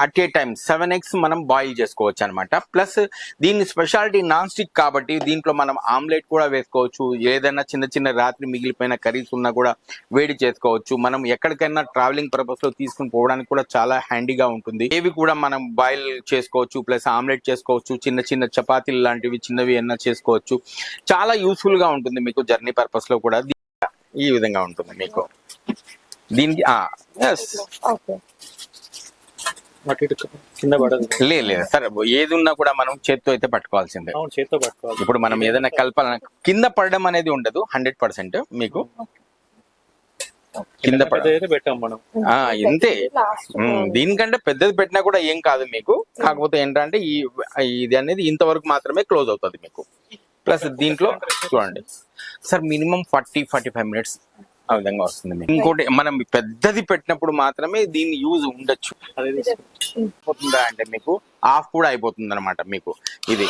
At a time 7 eggs మనం boil చేసుకోవచ్చు అనమాట. ప్లస్ దీని స్పెషాలిటీ నాన్ స్టిక్ కాబట్టి దీంట్లో మనం ఆమ్లెట్ కూడా వేసుకోవచ్చు. ఏదైనా చిన్న చిన్న రాత్రి మిగిలిపోయిన కర్రీస్ ఉన్నా కూడా వేడి చేసుకోవచ్చు. మనం ఎక్కడికైనా ట్రావెలింగ్ పర్పస్ లో తీసుకుని పోవడానికి కూడా చాలా హ్యాండీగా ఉంటుంది. ఇవి కూడా మనం బాయిల్ చేసుకోవచ్చు, ప్లస్ ఆమ్లెట్ చేసుకోవచ్చు, చిన్న చిన్న చపాతీలు లాంటివి చిన్నవి ఏమన్నా చేసుకోవచ్చు. చాలా యూస్ఫుల్ గా ఉంటుంది మీకు జర్నీ పర్పస్ లో కూడా. ఈ విధంగా ఉంటుంది మీకు దీనికి. లేదు సార్, ఏది ఉన్నా కూడా మనం చేత్తో అయితే పట్టుకోవాల్సిందే. ఇప్పుడు మనం ఏదైనా కలపాలన్నా కింద పడడం అనేది ఉండదు 100% మీకు. కింద పెట్టాం మనం ఇంతే. దీనికంటే పెద్దది పెట్టినా కూడా ఏం కాదు మీకు. కాకపోతే ఏంటంటే ఇది అనేది ఇంతవరకు మాత్రమే క్లోజ్ అవుతుంది మీకు. ప్లస్ దీంట్లో చూడండి సార్, మినిమం 40-45 minutes ఆ విధంగా వస్తుంది మీకు. ఇంకోటి మనం పెద్దది పెట్టినప్పుడు మాత్రమే దీని యూజ్ ఉండొచ్చు. అయిపోతుందా అంటే మీకు ఆఫ్ కూడా అయిపోతుంది అనమాట మీకు. ఇది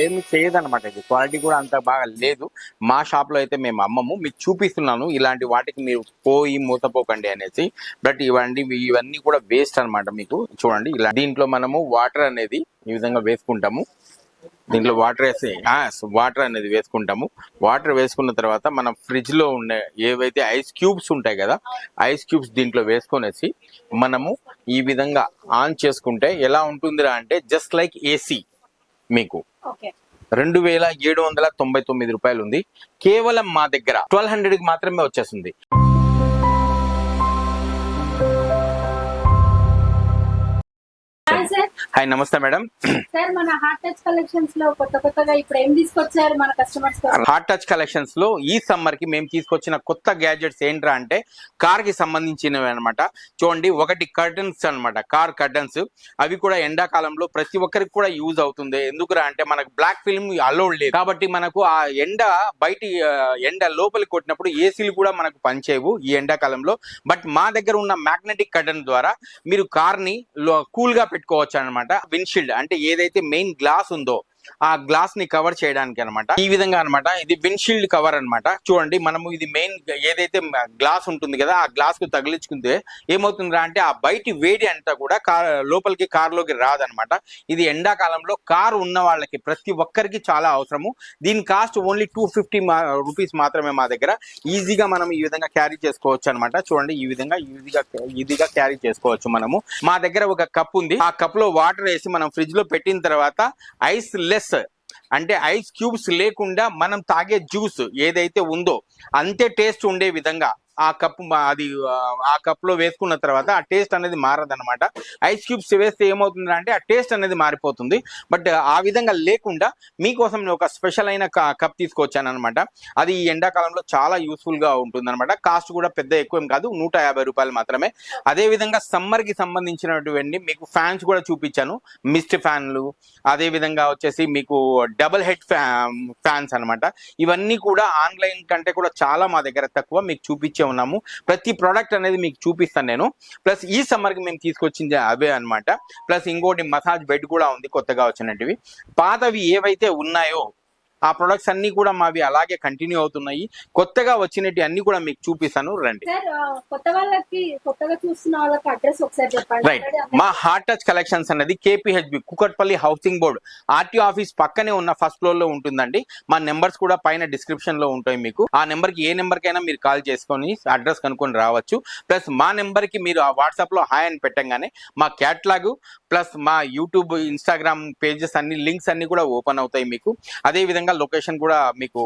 ఏమి చేయదన్నమాట. ఇది క్వాలిటీ కూడా అంత బాగా లేదు. మా షాప్ లో అయితే మేము అమ్మము. మీకు చూపిస్తున్నాను ఇలాంటి వాటికి మీరు పోయి మూతపోకండి అనేసి. బట్ ఇవన్నీ కూడా వేస్ట్ అనమాట మీకు. చూడండి ఇలా దీంట్లో మనము వాటర్ అనేది ఈ విధంగా వేసుకుంటాము. దీంట్లో వాటర్ అనేది వేసుకుంటాము. వాటర్ వేసుకున్న తర్వాత మనం ఫ్రిడ్జ్ లో ఉండే ఏవైతే ఐస్ క్యూబ్స్ ఉంటాయి కదా, ఐస్ క్యూబ్స్ దీంట్లో వేసుకొనేసి మనము ఈ విధంగా ఆన్ చేసుకుంటే ఎలా ఉంటుందిరా అంటే జస్ట్ లైక్ ఏసీ. మీకు 2799 రూపాయలు ఉంది. కేవలం మా దగ్గర 1200కి మాత్రమే వచ్చేస్తుంది. హాయ్, నమస్తే మేడం. సార్, మన హార్ట్ టచ్ కలెక్షన్స్ లో కొత్తగా ఇప్పుడు ఏం తీసుకొచ్చారు మన కస్టమర్స్? హార్ట్ టచ్ కలెక్షన్స్ లో ఈ సమ్మర్ కి మేము తీసుకొచ్చిన కొత్త గ్యాడ్జెట్స్ ఏంట్రా అంటే కార్ కి సంబంధించినవి అనమాట. చూడండి, ఒకటి కర్టన్స్ అనమాట, కార్ కర్టన్స్. అవి కూడా ఎండాకాలంలో ప్రతి ఒక్కరికి కూడా యూజ్ అవుతుంది. ఎందుకురా అంటే మనకు బ్లాక్ ఫిల్మ్ అలౌడ్ లేదు కాబట్టి మనకు ఆ ఎండ లోపలికి కొట్టినప్పుడు ఏసీలు కూడా మనకు పనిచేయవు ఈ ఎండాకాలంలో. బట్ మా దగ్గర ఉన్న మ్యాగ్నెటిక్ కర్టన్ ద్వారా మీరు కార్ ని కూల్ గా పెట్టుకోవచ్చు అనమాట. విండ్షీల్డ్ అంటే ఏదైతే మెయిన్ గ్లాస్ ఉందో ఆ గ్లాస్ ని కవర్ చేయడానికి అనమాట. ఈ విధంగా అనమాట. ఇది విండ్షీల్డ్ కవర్ అనమాట. చూడండి, మనము ఇది మెయిన్ ఏదైతే గ్లాస్ ఉంటుంది కదా, ఆ గ్లాస్ కు తగిలించుకుంటే ఏమవుతుందా అంటే ఆ బయటి వేడి అంతా కూడా లోపలికి కారులోకి రాదనమాట. ఇది ఎండాకాలంలో కారు ఉన్న వాళ్ళకి ప్రతి ఒక్కరికి చాలా అవసరము. దీని కాస్ట్ ఓన్లీ 250 రూపీస్ మాత్రమే మా దగ్గర. ఈజీగా మనం ఈ విధంగా క్యారీ చేసుకోవచ్చు అనమాట. చూడండి, ఈ విధంగా ఈజీగా క్యారీ చేసుకోవచ్చు మనము. మా దగ్గర ఒక కప్ ఉంది. ఆ కప్ లో వాటర్ వేసి మనం ఫ్రిడ్జ్ లో పెట్టిన తర్వాత ఐస్ లెస్ అంటే ఐస్ క్యూబ్స్ లేకుండా మనం తాగే జ్యూస్ ఏదైతే ఉందో అంతే టేస్ట్ ఉండే విధంగా ఆ కప్ లో వేసుకున్న తర్వాత ఆ టేస్ట్ అనేది మారదనమాట. ఐస్ క్యూబ్స్ వేస్తే ఏమవుతుంది అంటే ఆ టేస్ట్ అనేది మారిపోతుంది. బట్ ఆ విధంగా లేకుండా మీకోసం నేను ఒక స్పెషల్ అయిన కప్ తీసుకొచ్చాను అనమాట. అది ఈ ఎండాకాలంలో చాలా యూస్ఫుల్ గా ఉంటుంది అనమాట. కాస్ట్ కూడా పెద్ద ఎక్కువ కాదు, 150 రూపాయలు మాత్రమే. అదే విధంగా సమ్మర్ కి సంబంధించినటువంటి మీకు ఫ్యాన్స్ కూడా చూపించాను. మిస్ట్ ఫ్యాన్లు, అదే విధంగా వచ్చేసి మీకు డబుల్ హెడ్ ఫ్యాన్స్ అనమాట. ఇవన్నీ కూడా ఆన్లైన్ కంటే కూడా చాలా మా దగ్గర తక్కువ మీకు చూపించే ఉన్నాము. ప్రతి ప్రోడక్ట్ అనేది మీకు చూపిస్తాను నేను. ప్లస్ ఈ సమ్మర్ కి మేము తీసుకొచ్చింది అవే అనమాట. ప్లస్ ఇంకోటి మసాజ్ బెడ్ కూడా ఉంది కొత్తగా వచ్చినవి. పాతవి ఏవైతే ఉన్నాయో ఆ ప్రొడక్ట్స్ అన్ని కూడా మావి అలాగే కంటిన్యూ అవుతున్నాయి. కొత్తగా వచ్చినట్టు అన్ని కూడా మీకు చూపిస్తాను, రండి. రైట్, మా హార్ట్ టచ్ కలెక్షన్స్ అనేది KPHB Kukatpally housing board RTO office పక్కనే ఉన్న ఫస్ట్ ఫ్లోర్ లో ఉంటుందండి. మా నెంబర్స్ కూడా పైన డిస్క్రిప్షన్ లో ఉంటాయి. మీకు ఆ నెంబర్ కి ఏ నెంబర్ కైనా మీరు కాల్ చేసుకొని అడ్రస్ కనుక్కొని రావచ్చు. ప్లస్ మా నెంబర్ కి మీరు ఆ వాట్సాప్ లో హాయ్ అని పెట్టంగానే మా క్యాట్లాగ్ ప్లస్ మా యూట్యూబ్, ఇన్స్టాగ్రామ్ పేజెస్ అన్ని లింక్స్ అన్ని కూడా ఓపెన్ అవుతాయి మీకు. అదే విధంగా లొకేషన్ కూడా మీకు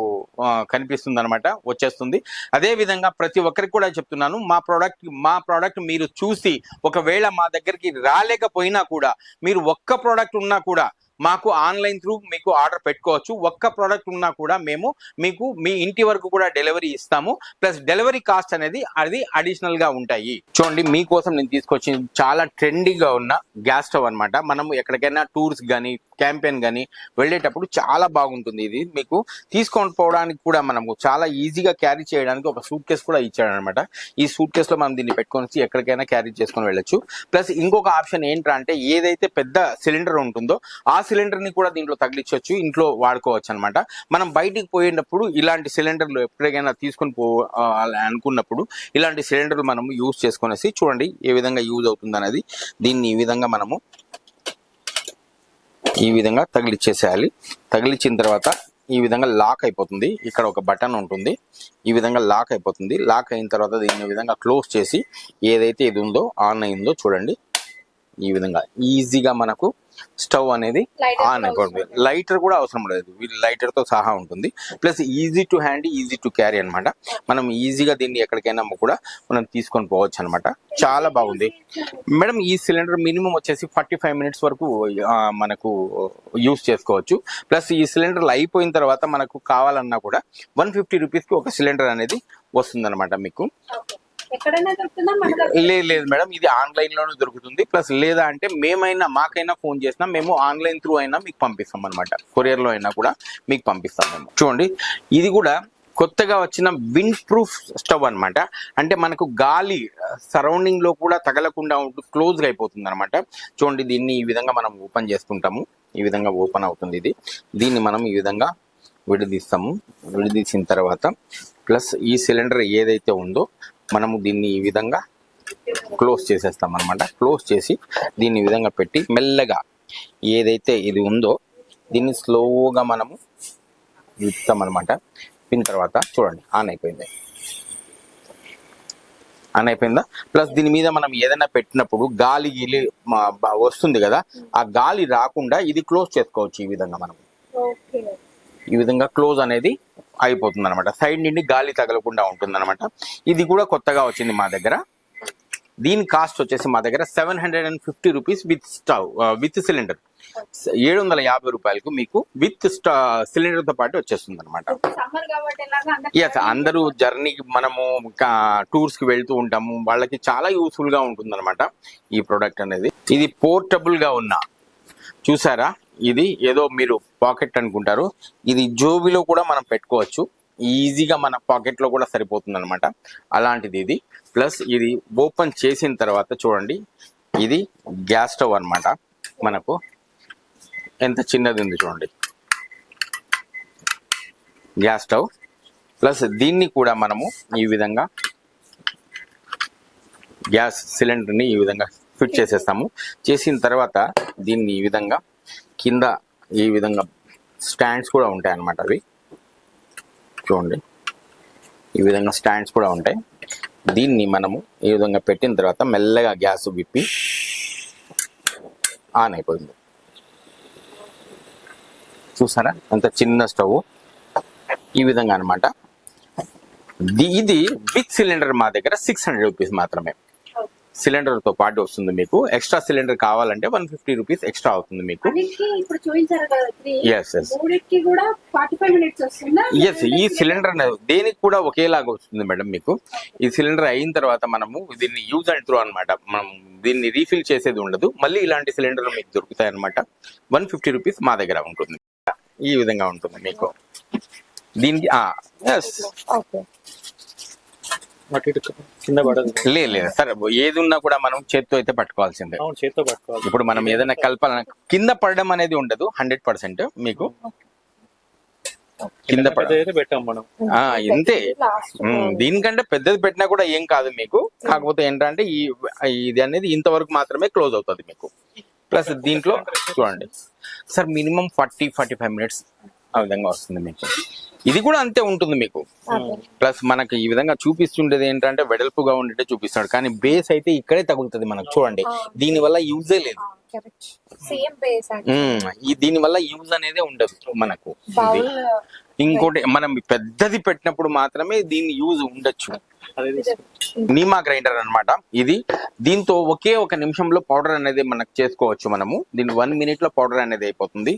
కనిపిస్తుంది అనమాట, వచ్చేస్తుంది. అదే విధంగా ప్రతి ఒక్కరికి కూడా చెప్తున్నాను, మా ప్రోడక్ట్ మీరు చూసి ఒకవేళ మా దగ్గరికి రాలేకపోయినా కూడా మీరు ఒక్క ప్రోడక్ట్ ఉన్నా కూడా మాకు ఆన్లైన్ త్రూ మీకు ఆర్డర్ పెట్టుకోవచ్చు. ఒక్క ప్రోడక్ట్ ఉన్నా కూడా మేము మీకు మీ ఇంటి వరకు కూడా డెలివరీ ఇస్తాము. ప్లస్ డెలివరీ కాస్ట్ అనేది అది అడిషనల్ గా ఉంటాయి. చూడండి, మీకోసం నేను తీసుకొచ్చి చాలా ట్రెండీగా ఉన్న గ్యాస్ స్టవ్ అనమాట. మనం ఎక్కడికైనా టూర్స్ కానీ క్యాంపెయిన్ కానీ వెళ్ళేటప్పుడు చాలా బాగుంటుంది. ఇది మీకు తీసుకొని పోవడానికి కూడా మనము చాలా ఈజీగా క్యారీ చేయడానికి ఒక సూట్ కేసు కూడా ఇచ్చాడనమాట. ఈ సూట్ కేసులో మనం దీన్ని పెట్టుకొని ఎక్కడికైనా క్యారీ చేసుకొని వెళ్ళొచ్చు. ప్లస్ ఇంకొక ఆప్షన్ ఏంటంటే ఏదైతే పెద్ద సిలిండర్ ఉంటుందో ఆ సిలిండర్ ని కూడా దీంట్లో తగిలించవచ్చు, ఇంట్లో వాడుకోవచ్చు అనమాట. మనం బయటికి పోయేటప్పుడు ఇలాంటి సిలిండర్లు ఎప్పటికైనా తీసుకొని అనుకున్నప్పుడు ఇలాంటి సిలిండర్లు మనము యూజ్ చేసుకునేసి చూడండి ఏ విధంగా యూజ్ అవుతుంది అనేది. దీన్ని ఈ విధంగా మనము ఈ విధంగా తగిలిచ్చేసేయాలి. తగిలిచ్చిన తర్వాత ఈ విధంగా లాక్ అయిపోతుంది. ఇక్కడ ఒక బటన్ ఉంటుంది, ఈ విధంగా లాక్ అయిపోతుంది. లాక్ అయిన తర్వాత దీన్ని ఈ విధంగా క్లోజ్ చేసి ఏదైతే ఇది ఉందో ఆన్ అయిందో చూడండి ఈ విధంగా ఈజీగా మనకు స్టవ్ అనేది ఆన్ అయిపోతుంది. లైటర్ కూడా అవసరం లేదు, లైటర్ తో సహా ఉంటుంది. Plus easy to hand, easy to carry అనమాట. మనం ఈజీగా దీన్ని ఎక్కడికైనా కూడా మనం తీసుకొని పోవచ్చు అనమాట. చాలా బాగుంది మేడం. ఈ సిలిండర్ మినిమం వచ్చేసి 45 మినిట్స్ వరకు మనకు యూస్ చేసుకోవచ్చు. ప్లస్ ఈ సిలిండర్లు అయిపోయిన తర్వాత మనకు కావాలన్నా కూడా 150 రూపీస్కి ఒక సిలిండర్ అనేది వస్తుంది అనమాట మీకు. లేదు మేడం, ఇది ఆన్లైన్ లోనే దొరుకుతుంది. ప్లస్ లేదా అంటే మాకైనా ఫోన్ చేసినా మేము ఆన్లైన్ త్రూ అయినా మీకు పంపిస్తాం అనమాట. కొరియర్ లో అయినా కూడా మీకు పంపిస్తాం మేము. చూడండి ఇది కూడా కొత్తగా వచ్చిన విండ్ ప్రూఫ్ స్టవ్ అనమాట. అంటే మనకు గాలి సరౌండింగ్ లో కూడా తగలకుండా క్లోజ్ గా అయిపోతుంది అనమాట. చూడండి దీన్ని ఈ విధంగా మనం ఓపెన్ చేసుకుంటాము, ఈ విధంగా ఓపెన్ అవుతుంది ఇది. దీన్ని మనం ఈ విధంగా విడదీస్తాము. విడదీసిన తర్వాత ప్లస్ ఈ సిలిండర్ ఏదైతే ఉందో మనము దీన్ని ఈ విధంగా క్లోజ్ చేసేస్తాం అనమాట. క్లోజ్ చేసి దీన్ని ఈ విధంగా పెట్టి మెల్లగా ఏదైతే ఇది ఉందో దీన్ని స్లోగా మనము విప్పుతాం అనమాట. విప్పిన తర్వాత చూడండి ఆన్ అయిపోయింది. ఆన్ అయిపోయిందా? ప్లస్ దీని మీద మనం ఏదైనా పెట్టినప్పుడు గాలి గిలి వస్తుంది కదా, ఆ గాలి రాకుండా ఇది క్లోజ్ చేసుకోవచ్చు. ఈ విధంగా మనం ఈ విధంగా క్లోజ్ అనేది అయిపోతుంది అనమాట. సైడ్ నుండి గాలి తగలకుండా ఉంటుంది అనమాట. ఇది కూడా కొత్తగా వచ్చింది మా దగ్గర. దీని కాస్ట్ వచ్చేసి మా దగ్గర 750 rupees with stove with cylinder. 750 రూపాయలకు మీకు విత్ సిలిండర్ తో పాటు వచ్చేస్తుంది అనమాట. ఎస్, అందరూ జర్నీకి మనము టూర్స్ కి వెళ్తూ ఉంటాము, వాళ్ళకి చాలా యూస్ఫుల్ గా ఉంటుంది అనమాట ఈ ప్రోడక్ట్ అనేది. ఇది పోర్టబుల్ గా ఉన్న, చూసారా, ఇది ఏదో మీరు పాకెట్ అనుకుంటారు, ఇది జోబిలో కూడా మనం పెట్టుకోవచ్చు. ఈజీగా మన పాకెట్ లో కూడా సరిపోతుంది అనమాట. అలాంటిది ఇది. ప్లస్ ఇది ఓపెన్ చేసిన తర్వాత చూడండి ఇది గ్యాస్ స్టవ్ అనమాట. మనకు ఎంత చిన్నది ఉంది చూడండి, గ్యాస్ స్టవ్. ప్లస్ దీన్ని కూడా మనము ఈ విధంగా గ్యాస్ సిలిండర్ని ఈ విధంగా ఫిట్ చేసేస్తాము. చేసిన తర్వాత దీన్ని ఈ విధంగా కింద ఈ విధంగా స్టాండ్స్ కూడా ఉంటాయి అన్నమాట. అవి చూడండి ఈ విధంగా స్టాండ్స్ కూడా ఉంటాయి. దీన్ని మనము ఈ విధంగా పెట్టిన తర్వాత మెల్లగా గ్యాస్ విప్పి ఆన్ అయిపోయింది. చూసారా ఎంత చిన్న స్టవ్, ఈ విధంగా అనమాట. ఇది విత్ సిలిండర్ మా దగ్గర 600 రూపీస్ మాత్రమే. సిలిండర్ తో పాటు వస్తుంది. మీకు ఎక్స్ట్రా సిలిండర్ కావాలంటే 150 రూపీస్ ఎక్స్ట్రా అవుతుంది మీకు. ఈ సిలిండర్ దేనికి కూడా ఒకేలాగా వస్తుంది మేడం మీకు. ఈ సిలిండర్ అయిన తర్వాత మనము దీన్ని యూజ్ అండ్ త్రో అనమాట. మనం దీన్ని రీఫిల్ చేసేది ఉండదు. మళ్ళీ ఇలాంటి సిలిండర్ మీకు దొరుకుతాయి అనమాట. 150 రూపీస్ మా దగ్గర ఉంటుంది. ఈ విధంగా ఉంటుంది మీకు. దీనికి లేదు సార్, ఏది ఉన్నా కూడా మనం చేత్తో అయితే పట్టుకోవాల్సిందే. ఇప్పుడు మనం ఏదైనా కలపాలన్నా కింద పడడం అనేది ఉండదు 100% మీకు. కింద ఇంతే. దీనికంటే పెద్దది పెట్టినా కూడా ఏం కాదు మీకు. కాకపోతే ఏంటంటే ఇది అనేది ఇంతవరకు మాత్రమే క్లోజ్ అవుతుంది మీకు. ప్లస్ దీంట్లో చూడండి సార్ మినిమం 40-45 మినిట్స్ ఆ విధంగా వస్తుంది మీకు. ఇది కూడా అంతే ఉంటుంది మీకు. ప్లస్ మనకి ఈ విధంగా చూపిస్తుండేది ఏంటంటే వెడల్పుగా ఉండేటే చూపిస్తాడు, కానీ బేస్ అయితే ఇక్కడే తగులుతుంది మనకు. చూడండి దీని వల్ల యూజే లేదు. దీని వల్ల యూజ్ అనేది ఉండదు మనకు. ఇంకోటి మనం పెద్దది పెట్టినప్పుడు మాత్రమే దీని యూజ్ ఉండొచ్చు. నీమా గ్రైండర్ అన్నమాట ఇది. దీంతో ఒకే ఒక నిమిషంలో పౌడర్ అనేది మనకు చేసుకోవచ్చు మనము. దీని 1 మినిట్ లో పౌడర్ అనేది అయిపోతుంది.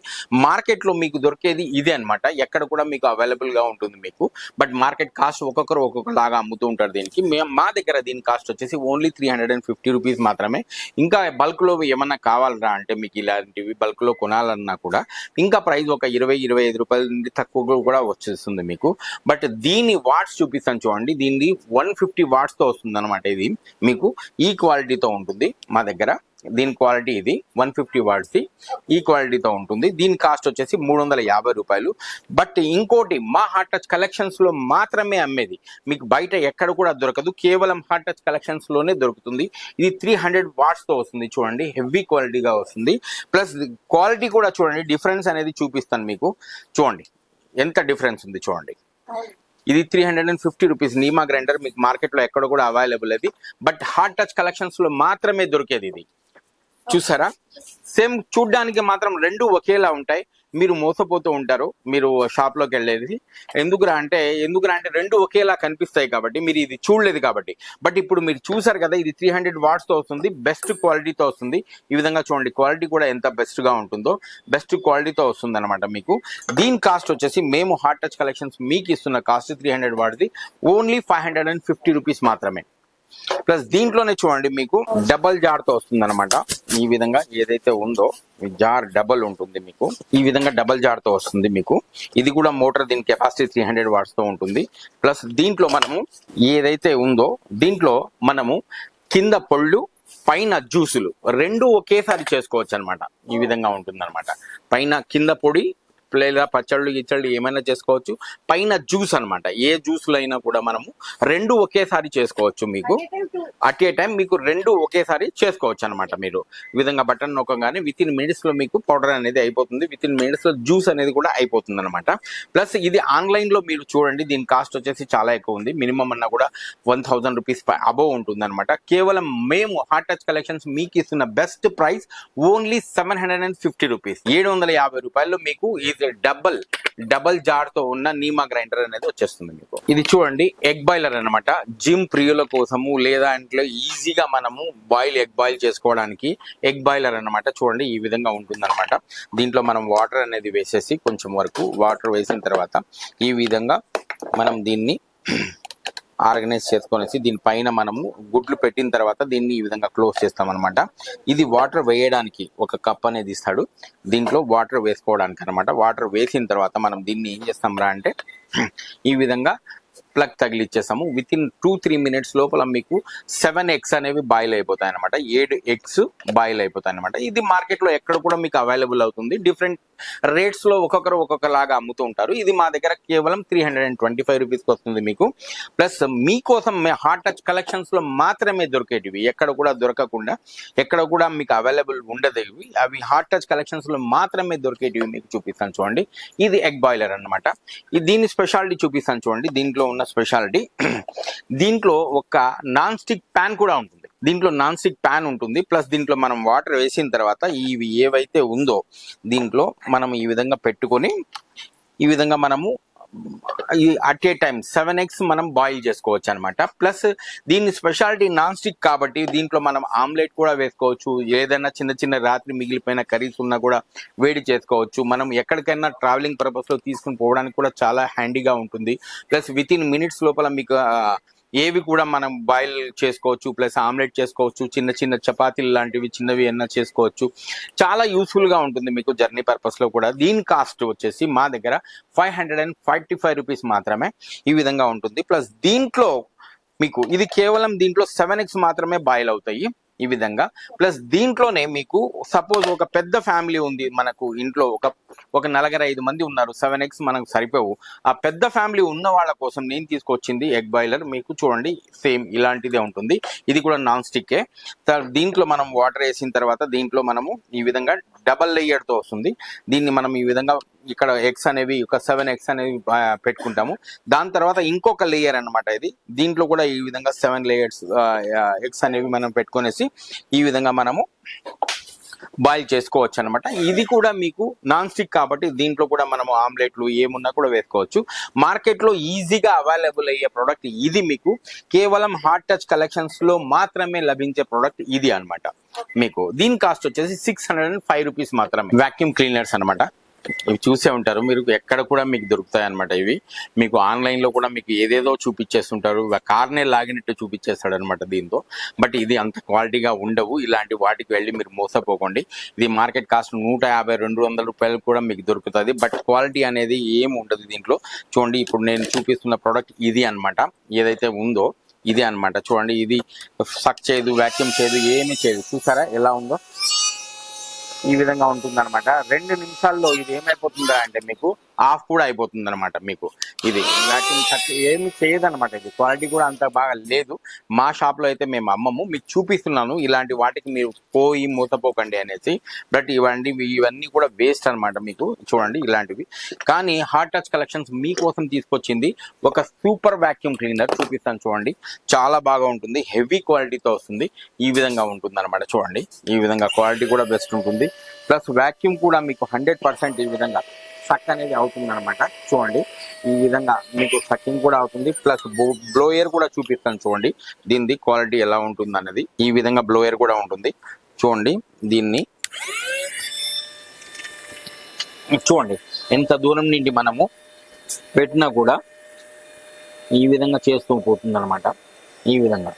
మార్కెట్ లో మీకు దొరికేది ఇదే అన్నమాట. ఎక్కడ కూడా మీకు అవైలబుల్ గా ఉంటుంది మీకు. బట్ మార్కెట్ కాస్ట్ ఒక్కొక్కలాగా అమ్ముతూ ఉంటారు దీనికి. మా దగ్గర దీని కాస్ట్ వచ్చేసి ఓన్లీ 350 రూపీస్ మాత్రమే. ఇంకా బల్క్ లో ఏమన్నా కావాలరా అంటే మీకు ఇలాంటివి బల్క్ లో కొనాలన్నా కూడా ఇంకా ప్రైస్ ఒక 20-25 రూపాయల నుండి తక్కువ కూడా వచ్చేస్తుంది మీకు. బట్ దీని వాట్స్ చూపిస్తాను చూడండి. దీన్ని 150 వాట్స్ తో వస్తుంది అనమాట. ఇది మీకు ఈ క్వాలిటీతో ఉంటుంది మా దగ్గర. దీని క్వాలిటీ ఇది 150 వాట్స్ ఈ క్వాలిటీతో ఉంటుంది. దీని కాస్ట్ వచ్చేసి 350 రూపాయలు. బట్ ఇంకోటి మా హార్ట్ టచ్ కలెక్షన్స్ లో మాత్రమే అమ్మేది, మీకు బయట ఎక్కడ కూడా దొరకదు, కేవలం హార్ట్ టచ్ కలెక్షన్స్ లోనే దొరుకుతుంది. ఇది 300 వాట్స్ తో వస్తుంది, చూడండి హెవీ క్వాలిటీగా వస్తుంది. ప్లస్ క్వాలిటీ కూడా చూడండి, డిఫరెన్స్ అనేది చూపిస్తాను మీకు. చూడండి ఎంత డిఫరెన్స్ ఉంది చూడండి. ఇది 350 రూపీస్ నీమా గ్రైండర్, మీకు మార్కెట్ లో ఎక్కడ కూడా అవైలబుల్ అది, బట్ హార్ట్ టచ్ కలెక్షన్స్ లో మాత్రమే దొరికేది ఇది. చూసారా, సేమ్ చూడ్డానికి మాత్రం రెండు ఒకేలా ఉంటాయి. మీరు మోసపోతూ ఉంటారు మీరు షాప్ లోకి వెళ్ళేది. ఎందుకురా అంటే రెండు ఒకేలా కనిపిస్తాయి కాబట్టి, మీరు ఇది చూడలేదు కాబట్టి. బట్ ఇప్పుడు మీరు చూసారు కదా, ఇది 300 వాట్స్ తో వస్తుంది, బెస్ట్ క్వాలిటీతో వస్తుంది. ఈ విధంగా చూడండి, క్వాలిటీ కూడా ఎంత బెస్ట్ గా ఉంటుందో, బెస్ట్ క్వాలిటీతో వస్తుంది అనమాట మీకు. దీని కాస్ట్ వచ్చేసి మేము హార్ట్ టచ్ కలెక్షన్స్ మీకు ఇస్తున్న కాస్ట్ 300 వాట్స్ది ఓన్లీ 550 రూపీస్ మాత్రమే. ప్లస్ దీంట్లోనే చూడండి మీకు డబల్ జార్ తో వస్తుంది అనమాట. ఈ విధంగా ఏదైతే ఉందో ఈ జార్ డబల్ ఉంటుంది మీకు, ఈ విధంగా డబల్ జార్ తో వస్తుంది మీకు. ఇది కూడా మోటార్, దీని కెపాసిటీ 300 వాట్స్ తో ఉంటుంది. ప్లస్ దీంట్లో మనము ఏదైతే ఉందో దీంట్లో మనము కింద పళ్ళు పైన జ్యూసులు రెండు ఒకేసారి చేసుకోవచ్చు అనమాట. ఈ విధంగా ఉంటుంది అనమాట. పైన కింద పొడి లేదా పచ్చళ్ళు గిచ్చళ్ళు ఏమైనా చేసుకోవచ్చు, పైన జ్యూస్ అనమాట. ఏ జ్యూస్లు అయినా కూడా మనము రెండు ఒకేసారి చేసుకోవచ్చు. మీకు అట్ ఏ టైం మీకు రెండు ఒకేసారి చేసుకోవచ్చు అనమాట. మీరు ఈ విధంగా బటన్ నొక్కగానే విత్ ఇన్ మినిట్స్ లో మీకు పౌడర్ అనేది అయిపోతుంది, విత్ ఇన్ మినిట్స్ లో జ్యూస్ అనేది కూడా అయిపోతుంది అనమాట. ప్లస్ ఇది ఆన్లైన్ లో మీరు చూడండి, దీని కాస్ట్ వచ్చేసి చాలా ఎక్కువ ఉంది. మినిమం అన్నా కూడా 1000 రూపీస్ అబోవ్ ఉంటుంది అనమాట. కేవలం మేము హార్ట్ టచ్ కలెక్షన్స్ మీకు ఇస్తున్న బెస్ట్ ప్రైస్ ఓన్లీ 750 రూపీస్, 750 రూపాయలు మీకు డబల్ జార్ తో ఉన్న నీమా గ్రైండర్ అనేది వచ్చేస్తుంది మీకు. ఇది చూడండి ఎగ్ బాయిలర్ అనమాట. జిమ్ ప్రియుల కోసము లేదా ఇంట్లో ఈజీగా మనము ఎగ్ బాయిల్ చేసుకోవడానికి ఎగ్ బాయిలర్ అనమాట. చూడండి ఈ విధంగా ఉంటుంది అనమాట. దీంట్లో మనం వాటర్ అనేది వేసేసి కొంచెం వరకు వాటర్ వేసిన తర్వాత ఈ విధంగా మనం దీన్ని ఆర్గనైజ్ చేసుకొనేసి దీనిపైన మనము గుడ్లు పెట్టిన తర్వాత దీన్ని ఈ విధంగా క్లోజ్ చేస్తాం అనమాట. ఇది వాటర్ వేయడానికి ఒక కప్ అనేది ఇస్తాడు, దీంట్లో వాటర్ వేసుకోవడానికి అనమాట. వాటర్ వేసిన తర్వాత మనం దీన్ని ఏం చేస్తాం రా అంటే ఈ విధంగా ప్లగ్ తగిలిచ్చేస్తాము. విత్ ఇన్ 2-3 మినిట్స్ లోపల మీకు 7 eggs అనేవి బాయిల్ అయిపోతాయి అనమాట. 7 eggs బాయిల్ అయిపోతాయి అనమాట. ఇది మార్కెట్ లో ఎక్కడ కూడా మీకు అవైలబుల్ అవుతుంది. డిఫరెంట్ రేట్స్ లో ఒక్కొక్కలాగా అమ్ముతూ ఉంటారు. ఇది మా దగ్గర కేవలం 325 రూపీస్కి వస్తుంది మీకు. ప్లస్ మీకోసం హార్ట్ టచ్ కలెక్షన్స్ లో మాత్రమే దొరికేటివి, ఎక్కడ కూడా దొరకకుండా, ఎక్కడ కూడా మీకు అవైలబుల్ ఉండదు ఇవి. అవి హార్ట్ టచ్ కలెక్షన్స్ లో మాత్రమే దొరికేటివి మీకు చూపిస్తాను చూడండి. ఇది ఎగ్ బాయిలర్ అనమాట. దీని స్పెషాలిటీ చూపిస్తాను చూడండి. దీంట్లో ఉన్న స్పెషాలిటీ, దీంట్లో ఒక నాన్ స్టిక్ ప్యాన్ కూడా ఉంటుంది. దీంట్లో నాన్ స్టిక్ ప్యాన్ ఉంటుంది. ప్లస్ దీంట్లో మనం వాటర్ వేసిన తర్వాత ఇవి ఏవైతే ఉందో దీంట్లో మనం ఈ విధంగా పెట్టుకొని ఈ విధంగా మనము అట్ ఏ టైం 7 eggs మనం బాయిల్ చేసుకోవచ్చు అనమాట. ప్లస్ దీని స్పెషాలిటీ నాన్ స్టిక్ కాబట్టి దీంట్లో మనం ఆమ్లెట్ కూడా వేసుకోవచ్చు, ఏదైనా చిన్న రాత్రి మిగిలిపోయిన కర్రీస్ ఉన్నా కూడా వేడి చేసుకోవచ్చు. మనం ఎక్కడికైనా ట్రావెలింగ్ పర్పస్ లో తీసుకుని పోవడానికి కూడా చాలా హ్యాండీగా ఉంటుంది. ప్లస్ విత్ ఇన్ మినిట్స్ లోపల మీకు ఏవి కూడా మనం బాయిల్ చేసుకోవచ్చు, ప్లస్ ఆమ్లెట్ చేసుకోవచ్చు, చిన్న చపాతీలు లాంటివి చిన్నవి ఏమన్నా చేసుకోవచ్చు. చాలా యూస్ఫుల్ గా ఉంటుంది మీకు జర్నీ పర్పస్ లో కూడా. దీని కాస్ట్ వచ్చేసి మా దగ్గర 545 రూపీస్ మాత్రమే ఈ విధంగా ఉంటుంది. ప్లస్ దీంట్లో మీకు ఇది కేవలం దీంట్లో 7 eggs మాత్రమే బాయిల్ అవుతాయి ఈ విధంగా. ప్లస్ దీంట్లోనే మీకు సపోజ్ ఒక పెద్ద ఫ్యామిలీ ఉంది మనకు ఇంట్లో, ఒక 4-5 మంది ఉన్నారు, 7 eggs మనకు సరిపోవు. ఆ పెద్ద ఫ్యామిలీ ఉన్న వాళ్ళ కోసం నేను తీసుకొచ్చింది ఎగ్ బాయిలర్. మీకు చూడండి సేమ్ ఇలాంటిదే ఉంటుంది. ఇది కూడా నాన్ స్టిక్కే. దీంట్లో మనం వాటర్ వేసిన తర్వాత దీంట్లో మనము ఈ విధంగా డబల్ లేయర్ తో వస్తుంది. దీన్ని మనం ఈ విధంగా ఇక్కడ ఎగ్స్ అనేవి ఒక 7 eggs అనేవి పెట్టుకుంటాము. దాని తర్వాత ఇంకొక లేయర్ అనమాట ఇది. దీంట్లో కూడా ఈ విధంగా 7 layers ఎగ్స్ అనేవి మనం పెట్టుకునేసి ఈ విధంగా మనము బాయిల్ చేసుకోవచ్చు అనమాట. ఇది కూడా మీకు నాన్ స్టిక్ కాబట్టి దీంట్లో కూడా మనము ఆమ్లెట్లు ఏమున్నా కూడా వేసుకోవచ్చు. మార్కెట్ లో ఈజీగా అవైలబుల్ అయ్యే ప్రోడక్ట్ ఇది. మీకు కేవలం హార్ట్ టచ్ కలెక్షన్స్ లో మాత్రమే లభించే ప్రోడక్ట్ ఇది అనమాట. మీకు దీని కాస్ట్ వచ్చేసి 605 రూపీస్ మాత్రమే. వాక్యూమ్ క్లీనర్స్ అనమాట. ఇవి చూసే ఉంటారు మీరు, ఎక్కడ కూడా మీకు దొరుకుతాయి అనమాట. ఇవి మీకు ఆన్లైన్ లో కూడా మీకు ఏదేదో చూపించేస్తుంటారు, కార్నే లాగినట్టు చూపించేస్తాడు అనమాట దీంతో. బట్ ఇది అంత క్వాలిటీగా ఉండవు. ఇలాంటి వాటికి వెళ్ళి మీరు మోసపోకండి. ఇది మార్కెట్ కాస్ట్ 150-200 రూపాయలు కూడా మీకు దొరుకుతుంది. బట్ క్వాలిటీ అనేది ఏమి ఉండదు దీంట్లో. చూడండి ఇప్పుడు నేను చూపిస్తున్న ప్రోడక్ట్ ఇది అనమాట. ఏదైతే ఉందో ఇది అన్నమాట. చూడండి, ఇది సక్ చేయదు, వాక్యూమ్ చేయదు, ఏమీ చేయదు. చూసారా ఎలా ఉందో? ఈ విధంగా ఉంటుంది అనమాట. 2 నిమిషాల్లో ఇది ఏమైపోతుందా అంటే మీకు ఆఫ్ కూడా అయిపోతుంది అనమాట. మీకు ఇది వాక్యూమ్ ఏమి చేయదు అనమాట. ఇది క్వాలిటీ కూడా అంత బాగా లేదు. మా షాప్ లో అయితే మేము అమ్మము, మీకు చూపిస్తున్నాను. ఇలాంటి వాటికి మీరు పోయి మూతపోకండి అనేసి. బట్ ఇవన్నీ కూడా వేస్ట్ అనమాట. మీకు చూడండి ఇలాంటివి. కానీ హార్ట్ టచ్ కలెక్షన్స్ మీకోసం తీసుకొచ్చింది ఒక సూపర్ వాక్యూమ్ క్లీనర్. చూపిస్తాను చూడండి, చాలా బాగా ఉంటుంది. హెవీ క్వాలిటీతో వస్తుంది. ఈ విధంగా ఉంటుంది అనమాట. చూడండి, ఈ విధంగా క్వాలిటీ కూడా బెస్ట్ ఉంటుంది. ప్లస్ వాక్యూమ్ కూడా మీకు 100% ఈ విధంగా సక్ అనేది అవుతుంది అనమాట. చూడండి, ఈ విధంగా మీకు సక్కింగ్ కూడా అవుతుంది. ప్లస్ బ్లోయర్ కూడా చూపిస్తాను చూడండి, దీనిది క్వాలిటీ ఎలా ఉంటుంది అన్నది. ఈ విధంగా బ్లోయర్ కూడా ఉంటుంది. చూడండి, దీన్ని చూడండి ఎంత దూరం నుండి మనము పెట్టినా కూడా ఈ విధంగా చేస్తూ పోతుంది అనమాట. ఈ విధంగా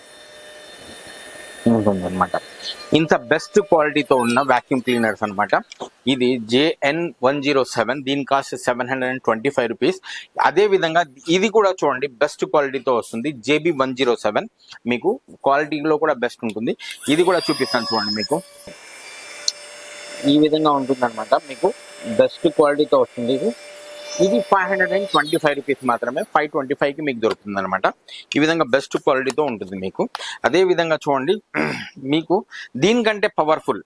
ఉంటుంది అనమాట. ఇంత బెస్ట్ క్వాలిటీతో ఉన్న వాక్యూమ్ క్లీనర్స్ అనమాట. ఇది JN107, దీని కాస్ట్ 725 రూపీస్. అదే విధంగా ఇది కూడా చూడండి బెస్ట్ క్వాలిటీతో వస్తుంది. JB107 మీకు క్వాలిటీలో కూడా బెస్ట్ ఉంటుంది. ఇది కూడా చూపిస్తాను చూడండి. మీకు ఈ విధంగా ఉంటుంది అనమాట. మీకు బెస్ట్ క్వాలిటీతో వస్తుంది. ఇది 525 రూపీస్ మాత్రమే. 525కి మీకు దొరుకుతుంది అనమాట. ఈ విధంగా బెస్ట్ క్వాలిటీతో ఉంటుంది మీకు. అదే విధంగా చూడండి, మీకు దీనికంటే పవర్ఫుల్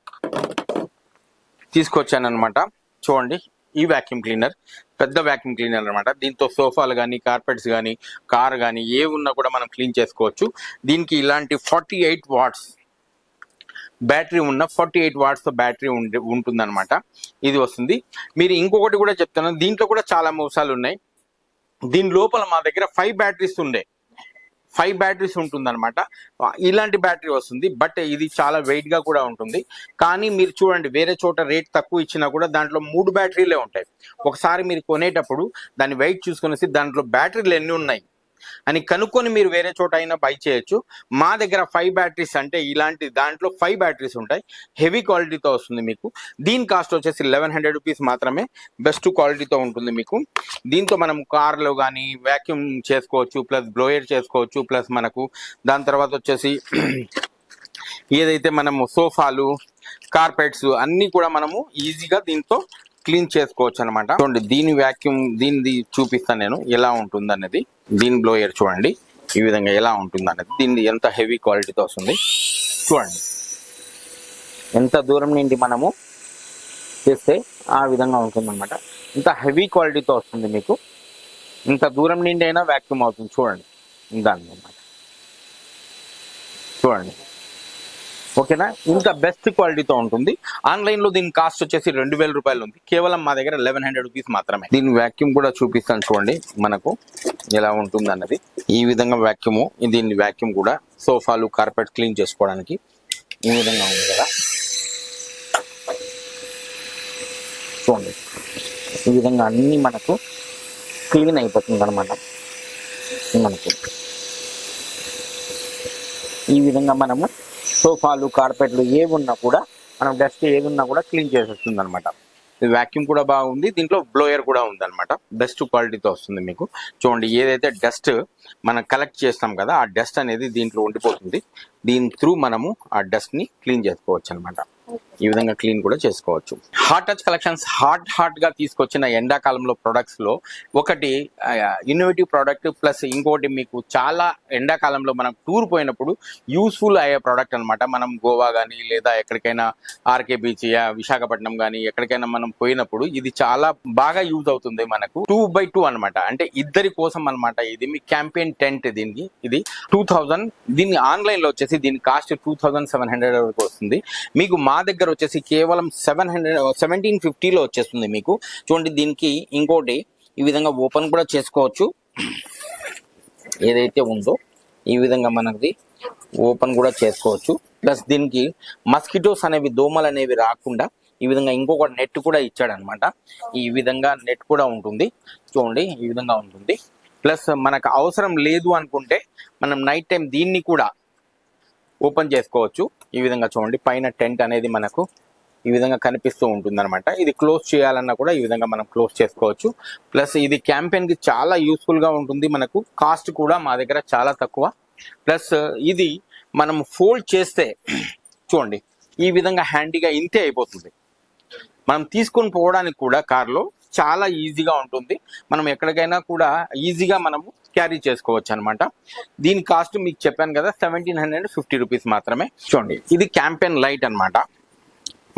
తీసుకొచ్చాను అనమాట. చూడండి, ఈ వాక్యూమ్ క్లీనర్ పెద్ద వాక్యూమ్ క్లీనర్ అనమాట. దీంతో సోఫాలు కానీ, కార్పెట్స్ కానీ, కార్ కానీ ఏ ఉన్నా కూడా మనం క్లీన్ చేసుకోవచ్చు. దీనికి ఇలాంటి 48 వాట్స్ బ్యాటరీ ఉన్న 48 వాట్స్ బ్యాటరీ ఉంటుంది అనమాట. ఇది వస్తుంది. మీరు ఇంకొకటి కూడా చెప్తాను, దీంట్లో కూడా చాలా మోసాలు ఉన్నాయి. దీని లోపల మా దగ్గర 5 బ్యాటరీస్ ఉండే 5 బ్యాటరీస్ ఉంటుంది అనమాట. ఇలాంటి బ్యాటరీ వస్తుంది. బట్ ఇది చాలా వెయిట్ గా కూడా ఉంటుంది. కానీ మీరు చూడండి, వేరే చోట రేట్ తక్కువ ఇచ్చినా కూడా దాంట్లో 3 బ్యాటరీలే ఉంటాయి. ఒకసారి మీరు కొనేటప్పుడు దాని వెయిట్ చూసుకునేసి దాంట్లో బ్యాటరీలు ఎన్ని ఉన్నాయి అని కనుక్కొని మీరు వేరే చోట అయినా బై చేయొచ్చు. మా దగ్గర 5 బ్యాటరీస్ అంటే ఇలాంటి దాంట్లో 5 బ్యాటరీస్ ఉంటాయి. హెవీ క్వాలిటీతో వస్తుంది మీకు. దీని కాస్ట్ వచ్చేసి 1100 రూపీస్ మాత్రమే. బెస్ట్ క్వాలిటీతో ఉంటుంది మీకు. దీంతో మనం కార్లో కానీ వాక్యూమ్ చేసుకోవచ్చు, ప్లస్ బ్లోయర్ చేసుకోవచ్చు. ప్లస్ మనకు దాని తర్వాత వచ్చేసి ఏదైతే మనము సోఫాలు, కార్పెట్స్ అన్నీ కూడా మనము ఈజీగా దీంతో క్లీన్ చేసుకోవచ్చు అనమాట. చూడండి, దీని వాక్యూమ్ దీనిది చూపిస్తాను నేను ఎలా ఉంటుంది అనేది. దీని బ్లోయర్ చూడండి ఈ విధంగా ఎలా ఉంటుంది అనేది. దీనిది ఎంత హెవీ క్వాలిటీతో వస్తుంది చూడండి. ఎంత దూరం నుండి మనము చేస్తే ఆ విధంగా ఉంటుంది అనమాట. ఇంత హెవీ క్వాలిటీతో వస్తుంది మీకు. ఇంత దూరం నుండి అయినా వాక్యూమ్ అవుతుంది. చూడండి దాని అనమాట. చూడండి, ఓకేనా? ఇంకా బెస్ట్ క్వాలిటీతో ఉంటుంది. ఆన్లైన్ లో దీని కాస్ట్ వచ్చేసి 2000 రూపాయలు ఉంది. కేవలం మా దగ్గర 1100 రూపీస్ మాత్రమే. దీని వాక్యూమ్ కూడా చూపిస్తాను చూడండి మనకు ఎలా ఉంటుంది అన్నది. ఈ విధంగా వాక్యూమ్, దీని వాక్యూమ్ కూడా సోఫాలు, కార్పెట్ క్లీన్ చేసుకోవడానికి ఈ విధంగా ఉంది కదా. చూడండి, ఈ విధంగా అన్ని మనకు క్లీన్ అయిపోతుంది అనమాట. మనకు ఈ విధంగా మనము సోఫాలు, కార్పెట్లు ఏవి ఉన్నా కూడా మనం డస్ట్ ఏది ఉన్నా కూడా క్లీన్ చేసేస్తుంది అనమాట. వాక్యూమ్ కూడా బాగుంది. దీంట్లో బ్లోయర్ కూడా ఉంది అనమాట. బెస్ట్ క్వాలిటీతో వస్తుంది మీకు. చూడండి, ఏదైతే డస్ట్ మనం కలెక్ట్ చేస్తాం కదా, ఆ డస్ట్ అనేది దీంట్లో ఉండిపోతుంది. దీని త్రూ మనము ఆ డస్ట్ ని క్లీన్ చేసుకోవచ్చు అనమాట. ఈ విధంగా క్లీన్ కూడా చేసుకోవచ్చు. హార్ట్ టచ్ కలెక్షన్స్ హాట్ గా తీసుకొచ్చిన ఎండాకాలంలో ప్రొడక్ట్స్ లో ఒకటి ఇన్నోవేటివ్ ప్రోడక్ట్. ప్లస్ ఇంకోటి మీకు చాలా ఎండాకాలంలో మనం టూర్ పోయినప్పుడు యూస్ఫుల్ అయ్యే ప్రోడక్ట్ అనమాట. మనం గోవా కానీ లేదా ఎక్కడికైనా ఆర్కే బీచ్, విశాఖపట్నం కానీ ఎక్కడికైనా మనం పోయినప్పుడు ఇది చాలా బాగా యూజ్ అవుతుంది మనకు. 2x2 అనమాట. అంటే ఇద్దరి కోసం అనమాట. ఇది మీ క్యాంపెయిన్ టెంట్. దీనికి ఇది 2000. దీన్ని ఆన్లైన్ లో వచ్చేసి దీని కాస్ట్ 2700 వరకు వస్తుంది. మీకు మా దగ్గర వచ్చేసి కేవలం 1750లో వచ్చేస్తుంది మీకు. చూడండి, దీనికి ఇంకోటి ఈ విధంగా ఓపెన్ కూడా చేసుకోవచ్చు. ఏదైతే ఉందో ఈ విధంగా మనది ఓపెన్ కూడా చేసుకోవచ్చు. ప్లస్ దీనికి మస్కిటోస్ అనేవి, దోమలు అనేవి రాకుండా ఈ విధంగా ఇంకొక నెట్ కూడా ఇచ్చాడు అనమాట. ఈ విధంగా నెట్ కూడా ఉంటుంది. చూడండి, ఈ విధంగా ఉంటుంది. ప్లస్ మనకు అవసరం లేదు అనుకుంటే మనం నైట్ టైం దీన్ని కూడా ఓపెన్ చేసుకోవచ్చు. ఈ విధంగా చూడండి, పైన టెంట్ అనేది మనకు ఈ విధంగా కనిపిస్తూ ఉంటుంది అనమాట. ఇది క్లోజ్ చేయాలన్నా కూడా ఈ విధంగా మనం క్లోజ్ చేసుకోవచ్చు. ప్లస్ ఇది క్యాంపెయిన్ కి చాలా యూస్ఫుల్ గా ఉంటుంది. మనకు కాస్ట్ కూడా మా దగ్గర చాలా తక్కువ. ప్లస్ ఇది మనం ఫోల్డ్ చేస్తే చూడండి ఈ విధంగా హ్యాండీగా ఇంతే అయిపోతుంది. మనం తీసుకొని పోవడానికి కూడా కార్లో చాలా ఈజీగా ఉంటుంది. మనం ఎక్కడికైనా కూడా ఈజీగా మనము క్యారీ చేసుకోవచ్చు అనమాట. దీని కాస్ట్ మీకు చెప్పాను కదా 1750 రూపీస్ మాత్రమే. చూడండి ఇది క్యాంపెయిన్ లైట్ అన్నమాట.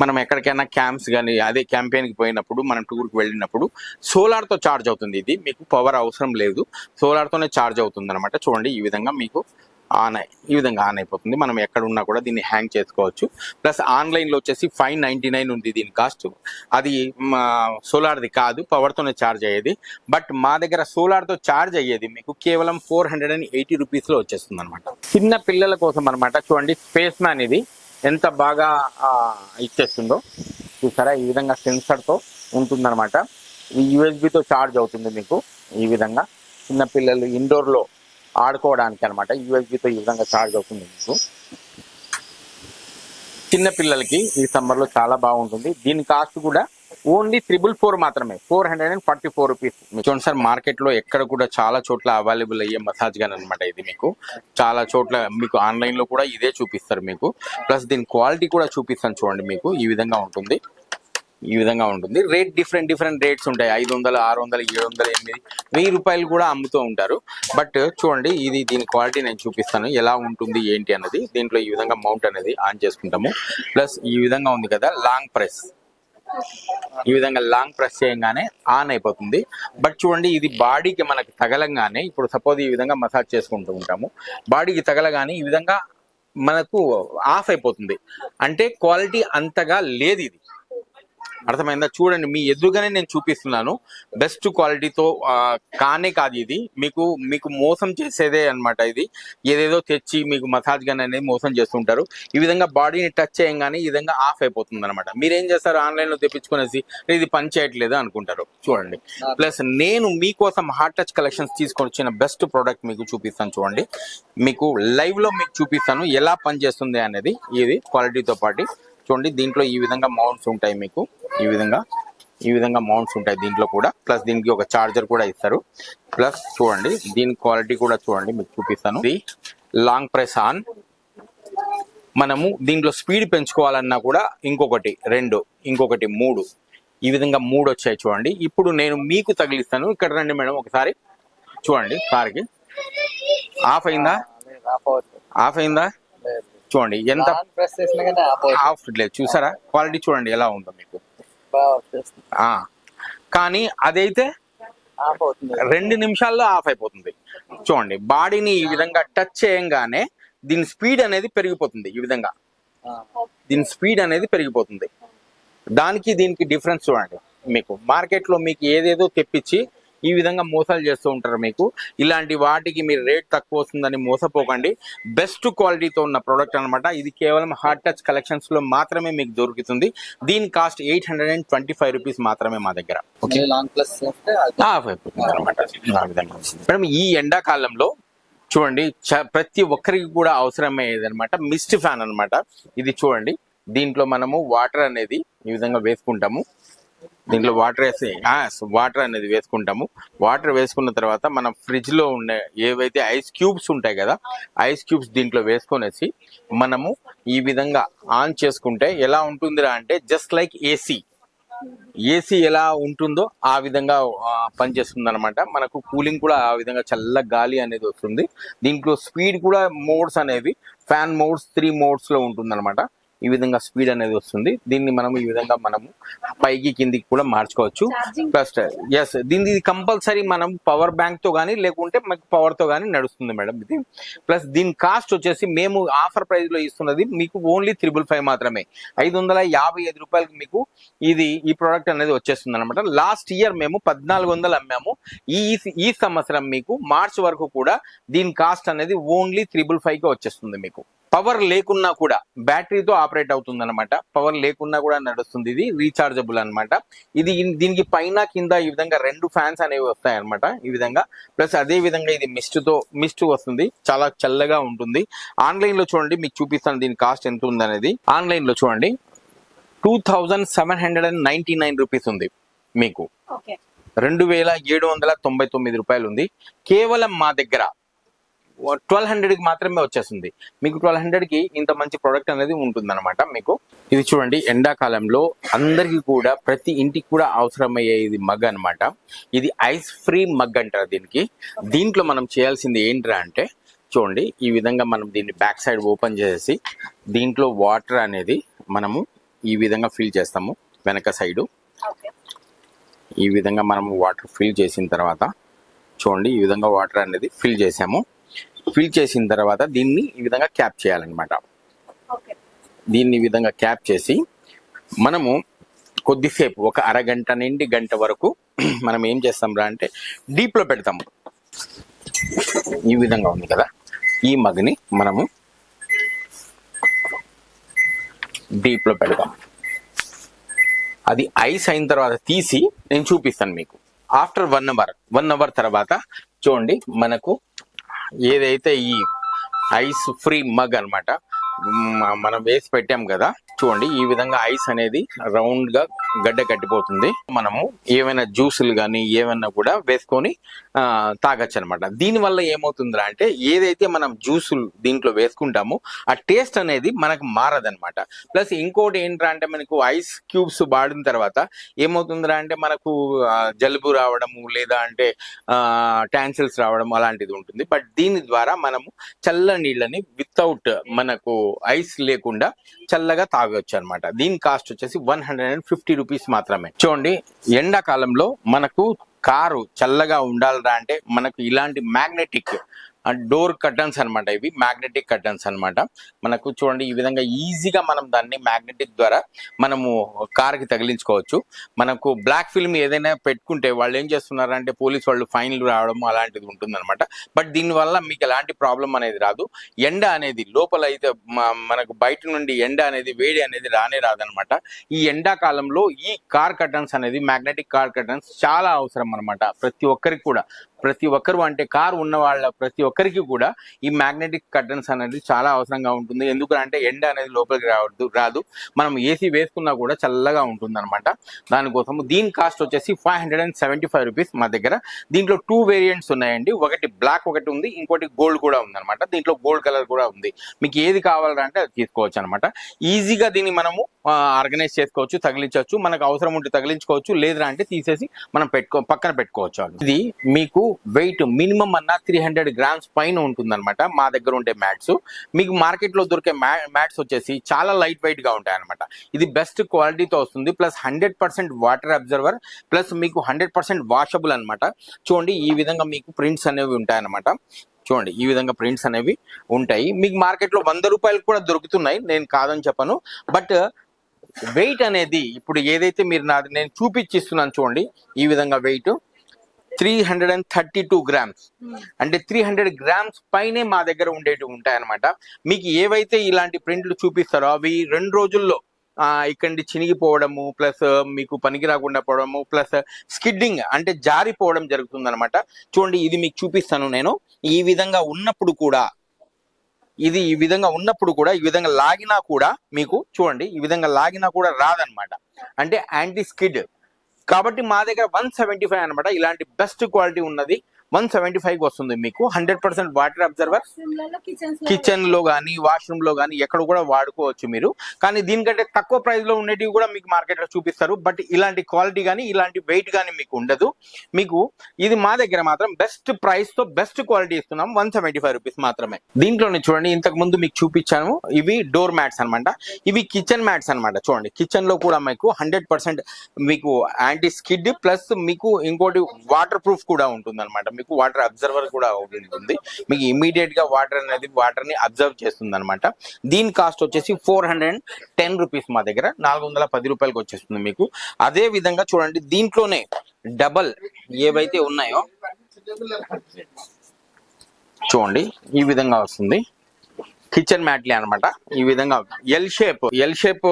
మనం ఎక్కడికైనా క్యాంప్స్ కానీ అదే క్యాంపెయిన్కి పోయినప్పుడు మనం టూర్కి వెళ్ళినప్పుడు సోలార్తో ఛార్జ్ అవుతుంది. ఇది మీకు పవర్ అవసరం లేదు, సోలార్తోనే ఛార్జ్ అవుతుంది అనమాట. చూడండి ఈ విధంగా మీకు ఈ విధంగా ఆన్ అయిపోతుంది. మనం ఎక్కడ ఉన్నా కూడా దీన్ని హ్యాంగ్ చేసుకోవచ్చు. ప్లస్ ఆన్లైన్లో వచ్చేసి 599 ఉంది దీని కాస్ట్. అది సోలార్ది కాదు, పవర్తోనే ఛార్జ్ అయ్యేది. బట్ మా దగ్గర సోలార్తో ఛార్జ్ అయ్యేది మీకు కేవలం 480 రూపీస్లో వచ్చేస్తుంది అనమాట. చిన్న పిల్లల కోసం అనమాట. చూడండి స్పేస్ మ్యాన్ ఇది ఎంత బాగా ఇచ్చేస్తుందో చూసారా. ఈ విధంగా సెన్సర్తో ఉంటుందన్నమాట. ఈ యూఎస్బితో ఛార్జ్ అవుతుంది మీకు. ఈ విధంగా చిన్న పిల్లలు ఇండోర్లో ఆడుకోవడానికి అనమాట యూఎస్బితో ఈ విధంగా ఛార్జ్ అవుతుంది మీకు. చిన్న పిల్లలకి ఈ సమ్మర్లో చాలా బాగుంటుంది. దీని కాస్ట్ కూడా ఓన్లీ 444 మాత్రమే, 444 రూపీస్. చూడండి సార్, మార్కెట్లో ఎక్కడ కూడా చాలా చోట్ల అవైలబుల్ అయ్యే మసాజ్ గన్ అనమాట ఇది. మీకు చాలా చోట్ల మీకు ఆన్లైన్లో కూడా ఇదే చూపిస్తారు మీకు. ప్లస్ దీని క్వాలిటీ కూడా చూపిస్తాను చూడండి. మీకు ఈ విధంగా ఉంటుంది, ఈ విధంగా ఉంటుంది. రేట్ డిఫరెంట్ రేట్స్ ఉంటాయి. 500, 600, 700, 800, 1000 రూపాయలు కూడా అమ్ముతూ ఉంటారు. బట్ చూడండి ఇది దీని క్వాలిటీ నేను చూపిస్తాను ఎలా ఉంటుంది ఏంటి అన్నది. దీంట్లో ఈ విధంగా మౌంట్ అనేది ఆన్ చేసుకుంటాము. ప్లస్ ఈ విధంగా ఉంది కదా లాంగ్ ప్రెస్, ఈ విధంగా లాంగ్ ప్రెస్ చేయగానే ఆన్ అయిపోతుంది. బట్ చూడండి ఇది బాడీకి మనకి తగలంగానే, ఇప్పుడు సపోజ్ ఈ విధంగా మసాజ్ చేసుకుంటూ ఉంటాము, బాడీకి తగలగానే ఈ విధంగా మనకు ఆఫ్ అయిపోతుంది. అంటే క్వాలిటీ అంతగా లేదు ఇది. అర్థమైందా? చూడండి మీ ఎదురుగానే నేను చూపిస్తున్నాను. బెస్ట్ క్వాలిటీతో కానే కాదు ఇది. మీకు మోసం చేసేదే అనమాట ఇది. ఏదేదో తెచ్చి మీకు మసాజ్ గన్ అనేది మోసం చేస్తుంటారు. ఈ విధంగా బాడీని టచ్ చేయగానే ఈ విధంగా ఆఫ్ అయిపోతుంది అనమాట. మీరేం చేస్తారు, ఆన్లైన్లో తెప్పించుకునేసి ఇది పని చేయట్లేదు అనుకుంటారు. చూడండి. ప్లస్ నేను మీకోసం హార్ట్ టచ్ కలెక్షన్స్ తీసుకొని వచ్చిన బెస్ట్ ప్రోడక్ట్ మీకు చూపిస్తాను చూడండి. మీకు లైవ్ లో మీకు చూపిస్తాను ఎలా పని చేస్తుంది అనేది. ఇది క్వాలిటీతో పాటు చూడండి. దీంట్లో ఈ విధంగా మౌంట్స్ ఉంటాయి మీకు. ఈ విధంగా మౌంట్స్ ఉంటాయి దీంట్లో కూడా. ప్లస్ దీనికి ఒక చార్జర్ కూడా ఇస్తారు. ప్లస్ చూడండి దీని క్వాలిటీ కూడా చూడండి మీకు చూపిస్తాను. ఇది లాంగ్ ప్రెస్ ఆన్. మనము దీంట్లో స్పీడ్ పెంచుకోవాలన్నా కూడా ఇంకొకటి 2, ఇంకొకటి 3, ఈ విధంగా 3 వచ్చాయి చూడండి. ఇప్పుడు నేను మీకు తగిలిస్తాను. ఇక్కడ రండి మేడం ఒకసారి చూడండి. కార్కి ఆఫ్ అయిందా? ఆఫ్ అయిందా? చూడండి ఎంత ఆఫ్ లేదు. చూసారా క్వాలిటీ చూడండి ఎలా ఉందో మీకు. కానీ అదైతే 2 నిమిషాల్లో ఆఫ్ అయిపోతుంది. చూడండి బాడీని ఈ విధంగా టచ్ చేయంగానే దీని స్పీడ్ అనేది పెరిగిపోతుంది. ఈ విధంగా దీని స్పీడ్ అనేది పెరిగిపోతుంది. దానికి దీనికి డిఫరెన్స్ చూడండి. మీకు మార్కెట్లో మీకు ఏదేదో తెప్పించి ఈ విధంగా మోసాలు చేస్తూ ఉంటారు. మీకు ఇలాంటి వాటికి మీరు రేట్ తక్కువ వస్తుందని మోసపోకండి. బెస్ట్ క్వాలిటీతో ఉన్న ప్రోడక్ట్ అనమాట ఇది. కేవలం హార్ట్ టచ్ కలెక్షన్స్ లో మాత్రమే మీకు దొరుకుతుంది. దీని కాస్ట్ 825 రూపీస్ మాత్రమే మా దగ్గర. మేడం ఈ ఎండాకాలంలో చూడండి ప్రతి ఒక్కరికి కూడా అవసరమయ్యేది అనమాట మిస్ట్ ఫ్యాన్ అనమాట ఇది. చూడండి దీంట్లో మనము వాటర్ అనేది ఈ విధంగా వేసుకుంటాము. దీంట్లో వాటర్ అనేది వేసుకుంటాము. వాటర్ వేసుకున్న తర్వాత మనం ఫ్రిడ్జ్ లో ఉండే ఏవైతే ఐస్ క్యూబ్స్ ఉంటాయి కదా, ఐస్ క్యూబ్స్ దీంట్లో వేసుకొనేసి మనము ఈ విధంగా ఆన్ చేసుకుంటే ఎలా ఉంటుందిరా అంటే జస్ట్ లైక్ ఏసీ ఎలా ఉంటుందో ఆ విధంగా పనిచేస్తుంది అనమాట. మనకు కూలింగ్ కూడా ఆ విధంగా చల్ల గాలి అనేది వస్తుంది. దీంట్లో స్పీడ్ కూడా మోడ్స్ అనేవి ఫ్యాన్ మోడ్స్ 3 మోడ్స్ లో ఉంటుంది అనమాట. ఈ విధంగా స్పీడ్ అనేది వస్తుంది. దీన్ని మనం ఈ విధంగా మనము పైకి కిందికి కూడా మార్చుకోవచ్చు. ప్లస్ దీన్ని కంపల్సరీ మనం పవర్ బ్యాంక్ తో కానీ లేకుంటే మనకు పవర్ తో కానీ నడుస్తుంది మేడం ఇది. ప్లస్ దీని కాస్ట్ వచ్చేసి మేము ఆఫర్ ప్రైస్ లో ఇస్తున్నది మీకు ఓన్లీ 355 మాత్రమే. 555 రూపాయలకి మీకు ఈ ప్రోడక్ట్ అనేది వచ్చేస్తుంది అనమాట. లాస్ట్ ఇయర్ మేము 1400 అమ్మాము. ఈ సంవత్సరం మీకు మార్చ్ వరకు కూడా దీని కాస్ట్ అనేది ఓన్లీ 355 వచ్చేస్తుంది మీకు. పవర్ లేకున్నా కూడా బ్యాటరీతో ఆపరేట్ అవుతుంది అనమాట. పవర్ లేకున్నా కూడా నడుస్తుంది. ఇది రీఛార్జబుల్ అనమాట. దీనికి పైన కింద ఈ విధంగా 2 ఫ్యాన్స్ అనేవి వస్తాయి అనమాట ఈ విధంగా. ప్లస్ అదే విధంగా ఇది మిస్ట్ వస్తుంది, చాలా చల్లగా ఉంటుంది. ఆన్లైన్ లో చూడండి మీకు చూపిస్తాను దీని కాస్ట్ ఎంత ఉంది అనేది. ఆన్లైన్ లో చూడండి 2799 రూపీస్ ఉంది మీకు. 2799 రూపాయలు ఉంది. కేవలం మా దగ్గర 1200కి మాత్రమే వచ్చేస్తుంది. మీకు 1200కి ఇంత మంచి ప్రోడక్ట్ అనేది ఉంటుందన్నమాట. మీకు ఇది చూడండి, ఎండాకాలంలో అందరికీ కూడా ప్రతి ఇంటికి కూడా అవసరమయ్యే ఇది మగ్ అన్నమాట. ఇది ఐస్ ఫ్రీ మగ్ అంటారు దీనికి. దీంట్లో మనం చేయాల్సింది ఏంట్రా అంటే చూడండి, ఈ విధంగా మనం దీన్ని బ్యాక్ సైడ్ ఓపెన్ చేసి దీంట్లో వాటర్ అనేది మనము ఈ విధంగా ఫిల్ చేస్తాము. వెనక సైడు ఈ విధంగా మనము వాటర్ ఫిల్ చేసిన తర్వాత చూడండి, ఈ విధంగా వాటర్ అనేది ఫిల్ చేసాము. ఫిల్ చేసిన తర్వాత దీన్ని ఈ విధంగా క్యాప్ చేయాలన్నమాట. దీన్ని ఈ విధంగా క్యాప్ చేసి మనము కొద్దిసేపు ఒక అరగంట నుండి గంట వరకు మనం ఏం చేస్తాం రా అంటే డీప్లో పెడతాము. ఈ విధంగా ఉంది కదా, ఈ మగ్ని మనము డీప్లో పెడతాం. అది ఐస్ అయిన తర్వాత తీసి నేను చూపిస్తాను మీకు. ఆఫ్టర్ 1 అవర్ తర్వాత చూడండి, మనకు ఏదైతే ఈ ఐస్ ఫ్రీ మగ్ అన్నమాట మనం వేసి పెట్టాం కదా, చూడండి ఈ విధంగా ఐస్ అనేది రౌండ్ గా గడ్డ కట్టిపోతుంది. మనము ఏమైనా జ్యూసులు కానీ ఏమైనా కూడా వేసుకొని తాగొచ్చు అనమాట. దీనివల్ల ఏమవుతుందిరా అంటే ఏదైతే మనం జ్యూసులు దీంట్లో వేసుకుంటామో ఆ టేస్ట్ అనేది మనకు మారదనమాట. ప్లస్ ఇంకోటి ఏంట్రా అంటే మనకు ఐస్ క్యూబ్స్ వాడిన తర్వాత ఏమవుతుందిరా అంటే మనకు జలుబు రావడము లేదా అంటే టాన్సిల్స్ రావడం అలాంటిది ఉంటుంది. బట్ దీని ద్వారా మనము చల్ల నీళ్ళని వితౌట్ మనకు ఐస్ లేకుండా చల్లగా తాగొచ్చు అనమాట. దీని కాస్ట్ వచ్చేసి 150 రూపీస్ మాత్రమే. చూడండి, ఎండాకాలంలో మనకు కారు చల్లగా ఉండాలిరా అంటే మనకు ఇలాంటి మ్యాగ్నెటిక్ డోర్ కర్టన్స్ అనమాట. ఇవి మ్యాగ్నెటిక్ కర్టన్స్ అనమాట. మనకు చూడండి ఈ విధంగా ఈజీగా మనం దాన్ని మ్యాగ్నెటిక్ ద్వారా మనము కార్కి తగిలించుకోవచ్చు. మనకు బ్లాక్ ఫిల్మ్ ఏదైనా పెట్టుకుంటే వాళ్ళు ఏం చేస్తున్నారంటే పోలీస్ వాళ్ళు ఫైన్లు రావడం అలాంటిది ఉంటుందన్నమాట. బట్ దీనివల్ల మీకు ఎలాంటి ప్రాబ్లం అనేది రాదు. ఎండ అనేది లోపల అయితే మనకు బయట నుండి ఎండ అనేది వేడి అనేది రానే రాదనమాట. ఈ ఎండాకాలంలో ఈ కార్ కర్టన్స్ అనేది మ్యాగ్నెటిక్ కార్ కర్టన్స్ చాలా అవసరం అనమాట. ప్రతి ఒక్కరు అంటే కారు ఉన్న వాళ్ళ ప్రతి ఒక్కరికి కూడా ఈ మ్యాగ్నెటిక్ కర్టన్స్ అనేది చాలా అవసరంగా ఉంటుంది. ఎందుకంటే ఎండ అనేది లోపలికి రాదు. మనం ఏసీ వేసుకున్నా కూడా చల్లగా ఉంటుంది అనమాట. దానికోసం దీని కాస్ట్ వచ్చేసి 575 రూపీస్ మా దగ్గర. దీంట్లో 2 వేరియంట్స్ ఉన్నాయండి. ఒకటి బ్లాక్ ఒకటి ఉంది, ఇంకోటి గోల్డ్ కూడా ఉంది అనమాట. దీంట్లో గోల్డ్ కలర్ కూడా ఉంది. మీకు ఏది కావాలంటే అది తీసుకోవచ్చు అనమాట. ఈజీగా దీన్ని మనము ఆర్గనైజ్ చేసుకోవచ్చు, తగిలించవచ్చు. మనకు అవసరం ఉంటే తగిలించుకోవచ్చు, లేదా అంటే తీసేసి మనం పక్కన పెట్టుకోవచ్చు. ఇది మీకు వెయిట్ మినిమం అన్న 300 గ్రామ్స్ పైన ఉంటుంది అనమాట. మా దగ్గర ఉండే మ్యాట్స్ మీకు మార్కెట్ లో దొరికే మ్యాట్స్ వచ్చేసి చాలా లైట్ వెయిట్ గా ఉంటాయి అనమాట. ఇది బెస్ట్ క్వాలిటీతో వస్తుంది. ప్లస్ 100% వాటర్ అబ్జర్వర్, ప్లస్ మీకు 100% వాషబుల్ అనమాట. చూడండి ఈ విధంగా మీకు ప్రింట్స్ అనేవి ఉంటాయి అనమాట. చూడండి ఈ విధంగా ప్రింట్స్ అనేవి ఉంటాయి. మీకు మార్కెట్ లో 100 రూపాయలు కూడా దొరుకుతున్నాయి, నేను కాదని చెప్పను. బట్ వెయిట్ అనేది ఇప్పుడు ఏదైతే మీరు నేను చూపించిస్తున్నాను చూడండి, ఈ విధంగా వెయిట్ 332 గ్రామ్స్ అంటే 300 గ్రామ్స్ పైనే మా దగ్గర ఉండేవి ఉంటాయన్నమాట. మీకు ఏవైతే ఇలాంటి ప్రింట్లు చూపిస్తారో అవి 2 రోజుల్లో ఇక్కడ చినిగిపోవడము, ప్లస్ మీకు పనికి రాకుండా పోవడము, ప్లస్ స్కిడ్డింగ్ అంటే జారిపోవడం జరుగుతుంది అనమాట. చూడండి ఇది మీకు చూపిస్తాను నేను. ఈ విధంగా ఉన్నప్పుడు కూడా ఈ విధంగా లాగినా కూడా మీకు చూడండి ఈ విధంగా లాగినా కూడా రాదనమాట. అంటే యాంటీ స్కిడ్ కాబట్టి మా దగ్గర 175 అనమాట. ఇలాంటి బెస్ట్ క్వాలిటీ ఉన్నది 175 వస్తుంది మీకు. 100% వాటర్ అబ్జర్వర్ కిచెన్ లో కానీ వాష్రూమ్ లో కానీ ఎక్కడ కూడా వాడుకోవచ్చు మీరు. కానీ దీనికంటే తక్కువ ప్రైస్ లో ఉండేటివి కూడా మీకు మార్కెట్ లో చూపిస్తారు. బట్ ఇలాంటి క్వాలిటీ కానీ ఇలాంటి వెయిట్ కానీ మీకు ఉండదు. మీకు ఇది మా దగ్గర మాత్రం బెస్ట్ ప్రైస్ తో బెస్ట్ క్వాలిటీ ఇస్తున్నాం. 175 రూపీస్ మాత్రమే. దీంట్లోనే చూడండి ఇంతకు ముందు మీకు చూపించాను, ఇవి డోర్ మ్యాట్స్ అనమాట. ఇవి కిచెన్ మ్యాట్స్ అనమాట. చూడండి కిచెన్ లో కూడా మీకు 100% మీకు యాంటీ స్కిడ్, ప్లస్ మీకు ఇంకోటి వాటర్ ప్రూఫ్ కూడా ఉంటుంది అనమాట. మీకు వాటర్ అబ్జర్వర్ కూడా ఉంటుంది. మీకు ఇమీడియట్ గా వాటర్ ని అబ్జర్వ్ చేస్తుంది అనమాట. దీని కాస్ట్ వచ్చేసి 410 రూపీస్ మా దగ్గర. 410 రూపాయలకి వచ్చేస్తుంది మీకు. అదే విధంగా చూడండి దీంట్లోనే డబల్ ఏవైతే ఉన్నాయో చూడండి ఈ విధంగా వస్తుంది. కిచెన్ మ్యాట్లే అనమాట. ఈ విధంగా ఎల్ షేప్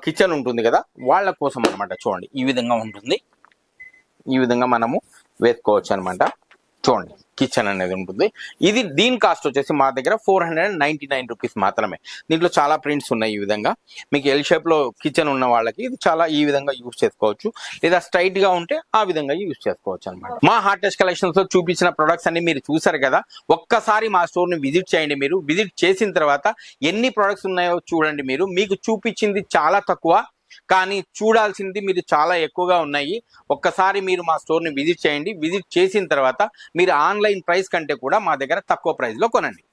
కిచెన్ ఉంటుంది కదా వాళ్ళ కోసం అనమాట. చూడండి ఈ విధంగా ఉంటుంది. ఈ విధంగా మనము వేసుకోవచ్చు అనమాట. చూడండి కిచెన్ అనేది ఉంటుంది. ఇది దీని కాస్ట్ వచ్చేసి మా దగ్గర 499 రూపీస్ మాత్రమే. దీంట్లో చాలా ప్రింట్స్ ఉన్నాయి. ఈ విధంగా మీకు ఎల్ షేప్ లో కిచెన్ ఉన్న వాళ్ళకి ఇది చాలా ఈ విధంగా యూజ్ చేసుకోవచ్చు, లేదా స్ట్రైట్ గా ఉంటే ఆ విధంగా యూజ్ చేసుకోవచ్చు అనమాట. మా హార్ట్ టచ్ కలెక్షన్స్ లో చూపించిన ప్రొడక్ట్స్ అన్ని మీరు చూసారు కదా. ఒక్కసారి మా స్టోర్ ని విజిట్ చేయండి. మీరు విజిట్ చేసిన తర్వాత ఎన్ని ప్రొడక్ట్స్ ఉన్నాయో చూడండి. మీకు చూపించింది చాలా తక్కువ, కానీ చూడాల్సింది మీరు చాలా ఎక్కువగా ఉన్నాయి. ఒక్కసారి మీరు మా స్టోర్ ని విజిట్ చేయండి. విజిట్ చేసిన తర్వాత మీరు ఆన్లైన్ ప్రైస్ కంటే కూడా మా దగ్గర తక్కువ ప్రైస్ లో కొనండి.